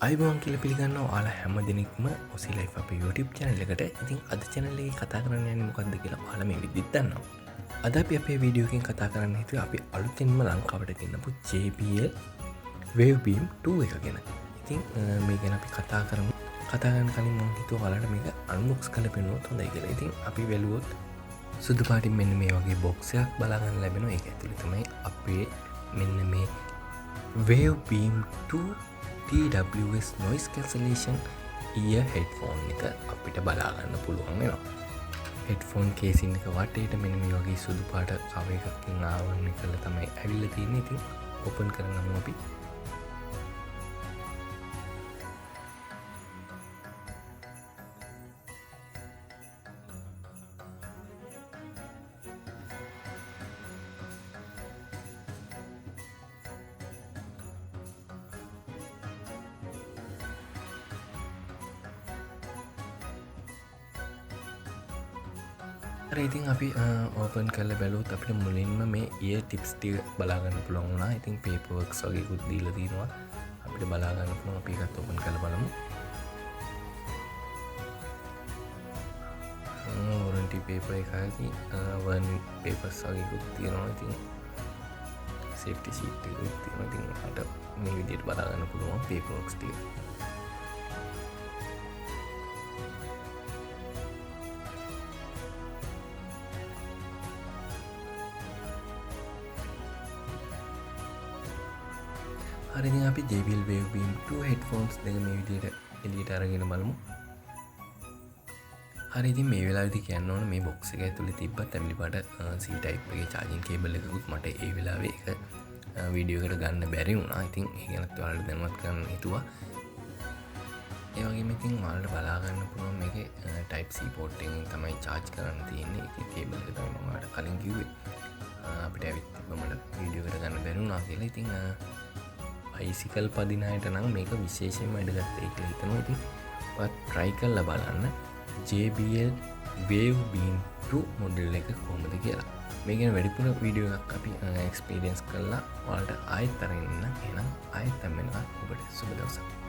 අයිබෝන් කියල පිළිගන්න ඔයාලා හැම දෙනෙක්ම ඔසි ලයිෆ් අපේ YouTube channel එකට. ඉතින් අද channel එකේ කතා කරන්න යන්නේ මොකක්ද කියලා ඔයාලා මේ විදිහට දන්නවා. අද අපි අපේ වීඩියෝ එකෙන් කතා කරන්න හිතුවේ අපි අලුතින්ම ලංකාවට ගෙන්නපු JBL Wavebeam 2 එක ගැන. ඉතින් මේ ගැන අපි කතා කරමු. කතා කරන්න කලින් මම හිතුවා ඔයාලට මේක unbox කරලා පෙන්නුවොත් හොඳයි කියලා. ඉතින් අපි බැලුවොත් සුදු පාටින් මෙන්න මේ වගේ බොක්ස් එකක් බලා ගන්න ලැබෙනවා. ඒක ඇතුලේ තමයි අපේ මෙන්න මේ Wavebeam 2 TWS noise cancellation ear headphone එක අපිට බලාගන්න පුළුවන් වෙනවා. හෙඩ්ෆෝන් කේසින් එක වටේට මෙන්න මේ වගේ සුදු පාට කව එකකින් ආවරණය කරලා තමයි ඇවිල්ලා තියෙන්නේ. ඉතින් ඕපන් කරගමු අපි. ඉතින් අපි ඕපන් කරලා බැලුවොත් අපිට මුලින්ම මේ ear tips ටික බලා ගන්න පුළුවන් වුණා. ඉතින් paper works වගේකුත් දීලා තිනවා. අපිට බලා ගන්න පුළුවන්. අපි එකත් ඕපන් කරලා බලමු. warranty paper එකයි one papers වගේකුත් තියෙනවා. ඉතින් safety sheet එකකුත් තියෙනවා. ඉතින් අපිට මේ විදිහට බලා ගන්න පුළුවන් paper works ටික. හරි ඉතින් අපි JBL Wavebeam 2 headphones දෙක මේ විදිහට එළියට අරගෙන බලමු. හරි ඉතින් මේ වෙලාවේදී කියන්න ඕන මේ box එක ඇතුලේ තිබ්බ තැඹිලි පාට C type එකේ charging cable එකකුත් මට ඒ වෙලාවේ ඒක වීඩියෝ එකට ගන්න බැරි වුණා. ඉතින් ඒ ගැනත් ඔයාලට දැනුවත් කරන්න හිතුවා. ඒ වගේම ඉතින් ඔයාලට බලා ගන්න පුළුවන් මේකේ type C port එකෙන් තමයි charge කරන්න තියෙන්නේ. ඒකේ cable එක තමයි මම ඔයාලට කලින් කිව්වේ. අපිට ඇවිත් තිබ්බ මට වීඩියෝ එකට ගන්න බැරි වුණා කියලා. ඉතින් බයිසිකල් පදින අයට නම් මේක විශේෂයෙන්ම වැඩගත්තේ කියලා හිතනවා. ඉතින් ඔයත් try කරලා බලන්න JBL Wavebeam 2 මොඩල් එක කොහොමද කියලා. මේ ගැන වැඩිපුර වීඩියෝ එකක් අපි එක්ස්පීරියන්ස් කරලා ඔයාලට ආයෙත් අරගෙන ඉන්න. එහෙනම් ආයෙත් හම්බ වෙනවා. ඔබට සුබ දවසක්.